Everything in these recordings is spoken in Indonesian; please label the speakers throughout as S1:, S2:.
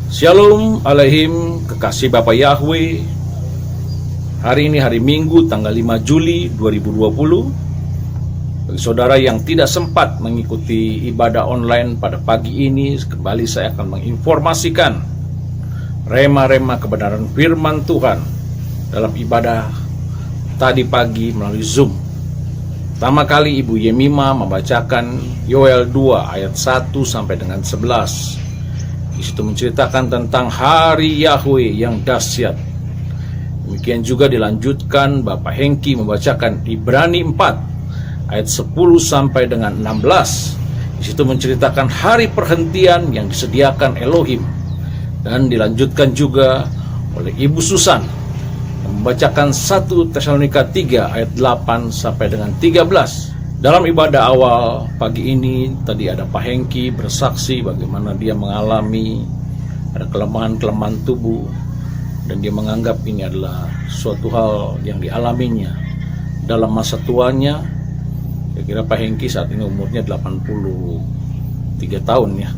S1: Shalom alaihim, kekasih Bapak Yahweh. Hari ini hari Minggu tanggal 5 Juli 2020. Bagi saudara yang tidak sempat mengikuti ibadah online pada pagi ini, kembali saya akan menginformasikan rema-rema kebenaran firman Tuhan dalam ibadah tadi pagi melalui Zoom. Pertama kali Ibu Yemima membacakan Yoel 2 ayat 1 sampai dengan 11. Di situ menceritakan tentang hari Yahweh yang dahsyat. Demikian juga dilanjutkan Bapak Hengki membacakan Ibrani 4 ayat 10 sampai dengan 16. Di situ menceritakan hari perhentian yang disediakan Elohim. Dan dilanjutkan juga oleh Ibu Susan yang membacakan 1 Tesalonika 3 ayat 8 sampai dengan 13. Dalam ibadah awal pagi ini tadi ada Pak Hengki bersaksi bagaimana dia mengalami ada kelemahan-kelemahan tubuh dan dia menganggap ini adalah suatu hal yang dialaminya dalam masa tuanya. Saya kira Pak Hengki saat ini umurnya 83 tahun ya.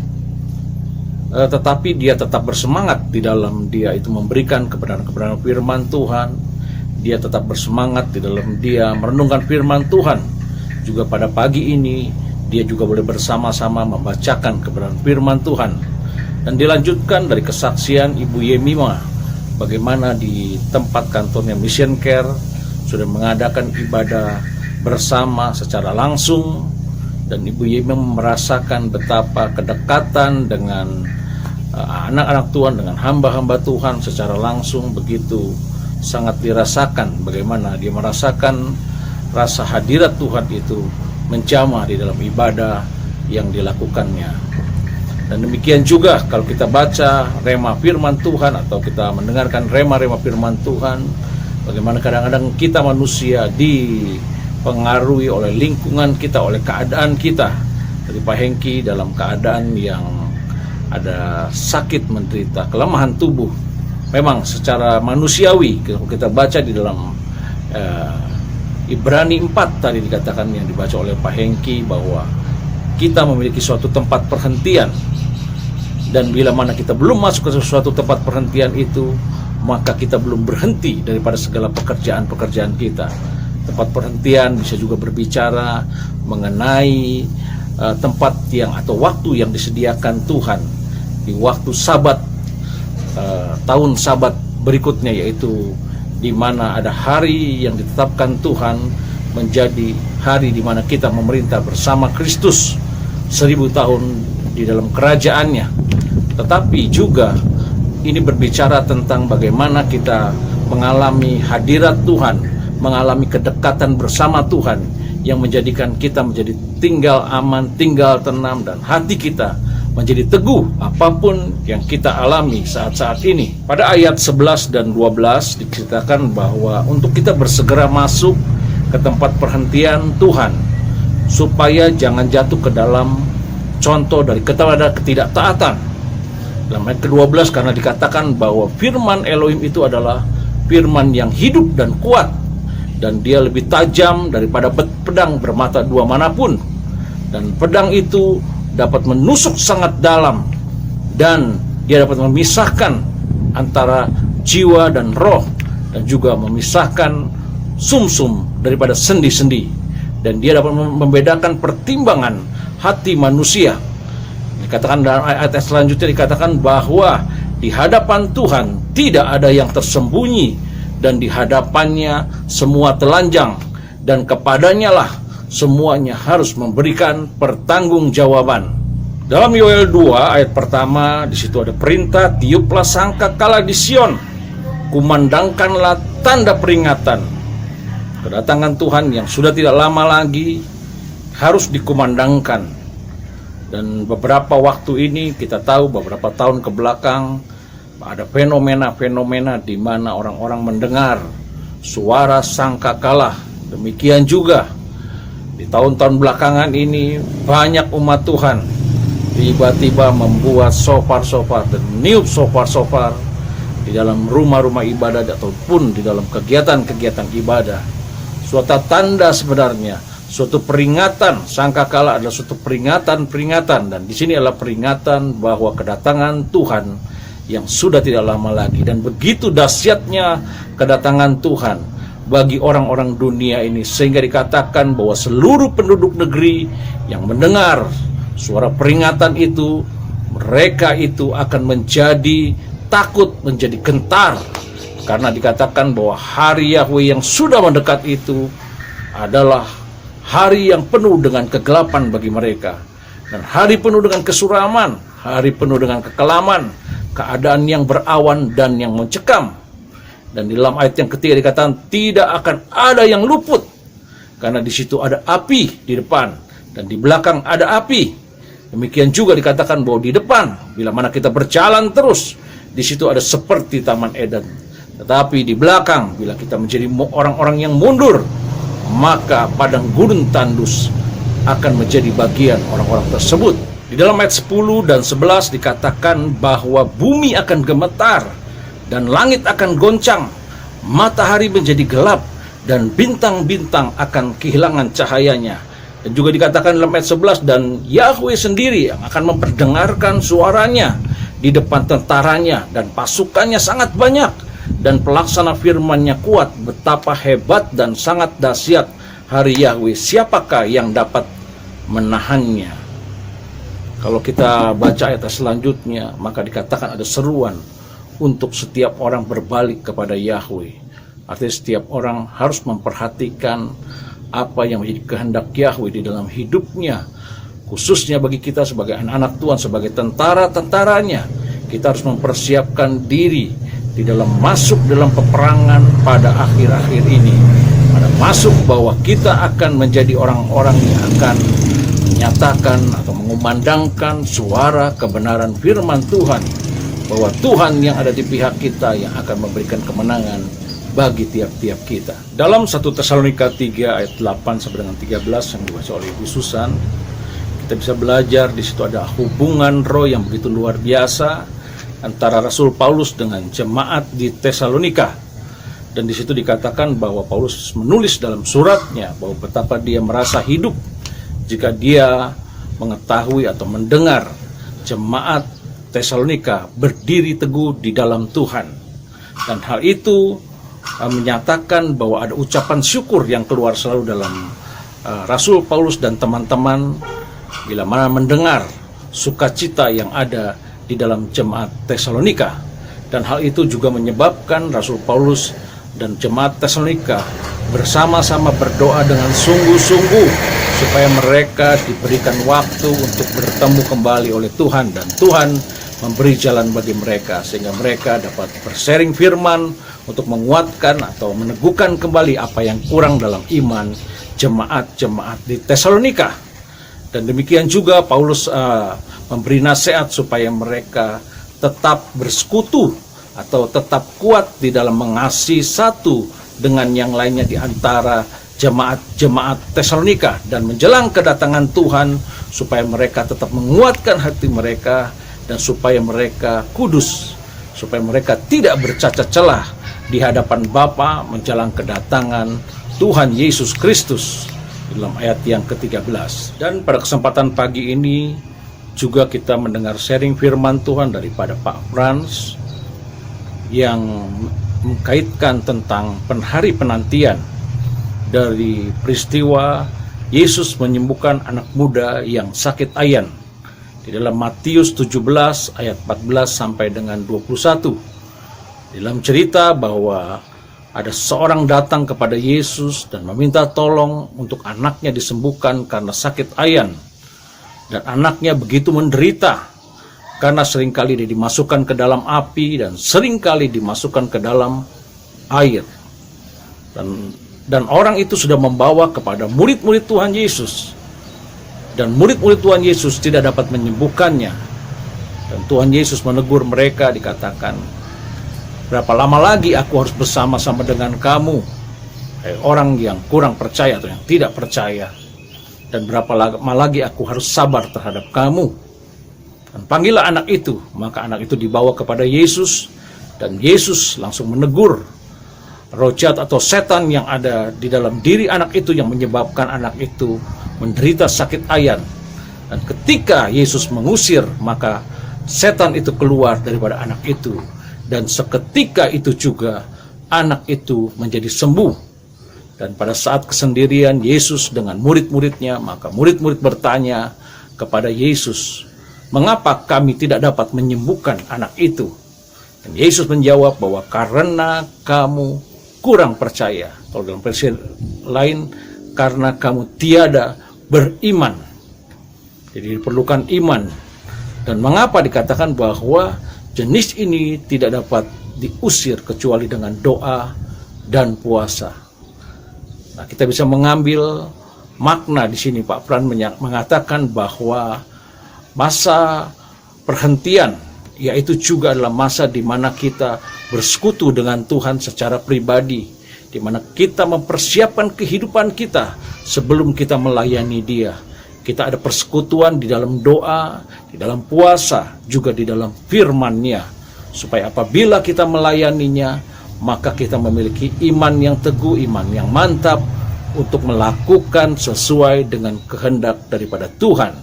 S1: Tetapi dia tetap bersemangat di dalam dia itu memberikan kebenaran-kebenaran firman Tuhan. Dia tetap bersemangat di dalam dia merenungkan firman Tuhan. Juga pada pagi ini dia juga boleh bersama-sama membacakan kebenaran firman Tuhan. Dan dilanjutkan dari kesaksian Ibu Yemima bagaimana di tempat kantornya Mission Care sudah mengadakan ibadah bersama secara langsung. Dan Ibu Yemima merasakan betapa kedekatan dengan anak-anak Tuhan, dengan hamba-hamba Tuhan secara langsung begitu sangat dirasakan. Bagaimana dia merasakan rasa hadirat Tuhan itu menjamah di dalam ibadah yang dilakukannya. Dan demikian juga kalau kita baca rema firman Tuhan atau kita mendengarkan rema-rema firman Tuhan, bagaimana kadang-kadang kita manusia dipengaruhi oleh lingkungan kita, oleh keadaan kita. Dari Pak Hengki dalam keadaan yang ada sakit, menderita kelemahan tubuh. Memang secara manusiawi kalau kita baca di dalam Ibrani 4 tadi dikatakan yang dibaca oleh Pak Hengki bahwa kita memiliki suatu tempat perhentian. Dan bila mana kita belum masuk ke suatu tempat perhentian itu, maka kita belum berhenti daripada segala pekerjaan-pekerjaan kita. Tempat perhentian bisa juga berbicara mengenai tempat yang atau waktu yang disediakan Tuhan di waktu Sabat, tahun Sabat berikutnya, yaitu di mana ada hari yang ditetapkan Tuhan menjadi hari di mana kita memerintah bersama Kristus 1000 tahun di dalam kerajaannya. Tetapi juga ini berbicara tentang bagaimana kita mengalami hadirat Tuhan, mengalami kedekatan bersama Tuhan yang menjadikan kita menjadi tinggal aman, tinggal tenang, dan hati kita menjadi teguh apapun yang kita alami saat-saat ini. Pada ayat 11 dan 12 diceritakan bahwa untuk kita bersegera masuk ke tempat perhentian Tuhan supaya jangan jatuh ke dalam contoh dari ketidaktaatan. Dalam ayat ke-12 karena dikatakan bahwa firman Elohim itu adalah firman yang hidup dan kuat, dan dia lebih tajam daripada pedang bermata dua manapun, dan pedang itu dapat menusuk sangat dalam, dan dia dapat memisahkan antara jiwa dan roh, dan juga memisahkan sumsum daripada sendi-sendi, dan dia dapat membedakan pertimbangan hati manusia. Dikatakan dalam ayat selanjutnya dikatakan bahwa di hadapan Tuhan tidak ada yang tersembunyi, dan di hadapannya semua telanjang, dan kepadanya lah semuanya harus memberikan pertanggungjawaban. Dalam Yoel 2 ayat pertama di situ ada perintah, tiuplah sangkakala di Sion, kumandangkanlah tanda peringatan. Kedatangan Tuhan yang sudah tidak lama lagi harus dikumandangkan. Dan beberapa waktu ini kita tahu beberapa tahun ke belakang ada fenomena-fenomena di mana orang-orang mendengar suara sangkakala. Demikian juga di tahun-tahun belakangan ini banyak umat Tuhan tiba-tiba membuat shofar-shofar dan niup shofar-shofar di dalam rumah-rumah ibadah ataupun di dalam kegiatan-kegiatan ibadah. Suatu tanda sebenarnya suatu peringatan. Sangkakala adalah suatu peringatan, dan di sini adalah peringatan bahwa kedatangan Tuhan yang sudah tidak lama lagi. Dan begitu dahsyatnya kedatangan Tuhan bagi orang-orang dunia ini, sehingga dikatakan bahwa seluruh penduduk negeri yang mendengar suara peringatan itu, mereka itu akan menjadi takut, menjadi gentar, karena dikatakan bahwa hari Yahweh yang sudah mendekat itu adalah hari yang penuh dengan kegelapan bagi mereka, dan hari penuh dengan kesuraman, hari penuh dengan kekelaman, keadaan yang berawan dan yang mencekam. Dan di dalam ayat yang ketiga dikatakan tidak akan ada yang luput, karena di situ ada api di depan dan di belakang ada api. Demikian juga dikatakan bahwa di depan, bila mana kita berjalan terus, di situ ada seperti Taman Eden. Tetapi di belakang, bila kita menjadi orang-orang yang mundur, maka padang gurun tandus akan menjadi bagian orang-orang tersebut. Di dalam ayat 10 dan 11 dikatakan bahwa bumi akan gemetar dan langit akan goncang, matahari menjadi gelap dan bintang-bintang akan kehilangan cahayanya. Dan juga dikatakan dalam ayat 11, dan Yahweh sendiri yang akan memperdengarkan suaranya di depan tentaranya, dan pasukannya sangat banyak, dan pelaksana firman-Nya kuat. Betapa hebat dan sangat dahsyat hari Yahweh, siapakah yang dapat menahannya? Kalau kita baca ayat selanjutnya, maka dikatakan ada seruan untuk setiap orang berbalik kepada Yahweh. Artinya setiap orang harus memperhatikan apa yang menjadi kehendak Yahweh di dalam hidupnya, khususnya bagi kita sebagai anak-anak Tuhan, sebagai tentara-tentaranya. Kita harus mempersiapkan diri di dalam masuk dalam peperangan pada akhir-akhir ini, pada masuk bahwa kita akan menjadi orang-orang yang akan menyatakan atau mengumandangkan suara kebenaran firman Tuhan, bahwa Tuhan yang ada di pihak kita yang akan memberikan kemenangan bagi tiap-tiap kita. Dalam 1 Tesalonika 3 ayat 8 sampai dengan 13 yang dibaca oleh Ibu Susan, kita bisa belajar di situ ada hubungan roh yang begitu luar biasa antara Rasul Paulus dengan jemaat di Tesalonika. Dan di situ dikatakan bahwa Paulus menulis dalam suratnya bahwa betapa dia merasa hidup jika dia mengetahui atau mendengar jemaat Tesalonika berdiri teguh di dalam Tuhan. Dan hal itu menyatakan bahwa ada ucapan syukur yang keluar selalu dalam Rasul Paulus dan teman-teman bila mana mendengar sukacita yang ada di dalam jemaat Tesalonika. Dan hal itu juga menyebabkan Rasul Paulus dan jemaat Tesalonika bersama-sama berdoa dengan sungguh-sungguh supaya mereka diberikan waktu untuk bertemu kembali oleh Tuhan, dan Tuhan memberi jalan bagi mereka sehingga mereka dapat bersharing firman untuk menguatkan atau meneguhkan kembali apa yang kurang dalam iman jemaat-jemaat di Tesalonika. Dan demikian juga Paulus memberi nasihat supaya mereka tetap bersekutu atau tetap kuat di dalam mengasihi satu dengan yang lainnya di antara jemaat-jemaat Tesalonika, dan menjelang kedatangan Tuhan supaya mereka tetap menguatkan hati mereka dan supaya mereka kudus, supaya mereka tidak bercacat celah di hadapan Bapa menjelang kedatangan Tuhan Yesus Kristus dalam ayat yang ke-13. Dan pada kesempatan pagi ini juga kita mendengar sharing firman Tuhan daripada Pak Frans yang mengkaitkan tentang hari penantian dari peristiwa Yesus menyembuhkan anak muda yang sakit ayan di dalam Matius 17 ayat 14 sampai dengan 21. Dalam cerita bahwa ada seorang datang kepada Yesus dan meminta tolong untuk anaknya disembuhkan karena sakit ayan. Dan anaknya begitu menderita karena seringkali dia dimasukkan ke dalam api dan seringkali dimasukkan ke dalam air. Dan orang itu sudah membawa kepada murid-murid Tuhan Yesus. Dan murid-murid Tuhan Yesus tidak dapat menyembuhkannya. Dan Tuhan Yesus menegur mereka, dikatakan, berapa lama lagi aku harus bersama-sama dengan kamu, orang yang kurang percaya atau yang tidak percaya. Dan berapa lama lagi aku harus sabar terhadap kamu. Dan panggillah anak itu. Maka anak itu dibawa kepada Yesus, dan Yesus langsung menegur roh jahat atau setan yang ada di dalam diri anak itu yang menyebabkan anak itu menderita sakit ayan. Dan ketika Yesus mengusir, maka setan itu keluar daripada anak itu. Dan seketika itu juga anak itu menjadi sembuh. Dan pada saat kesendirian Yesus dengan murid-muridnya, maka murid-murid bertanya kepada Yesus, mengapa kami tidak dapat menyembuhkan anak itu? Dan Yesus menjawab bahwa karena kamu kurang percaya. Kalau dalam versi lain, karena kamu tiada beriman. Jadi diperlukan iman. Dan mengapa dikatakan bahwa jenis ini tidak dapat diusir kecuali dengan doa dan puasa. Nah, kita bisa mengambil makna di sini. Pak Pran mengatakan bahwa masa perhentian, yaitu juga adalah masa di mana kita bersekutu dengan Tuhan secara pribadi, di mana kita mempersiapkan kehidupan kita sebelum kita melayani Dia. Kita ada persekutuan di dalam doa, di dalam puasa, juga di dalam firman-Nya. Supaya apabila kita melayaninya, maka kita memiliki iman yang teguh, iman yang mantap untuk melakukan sesuai dengan kehendak daripada Tuhan.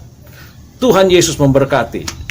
S1: Tuhan Yesus memberkati.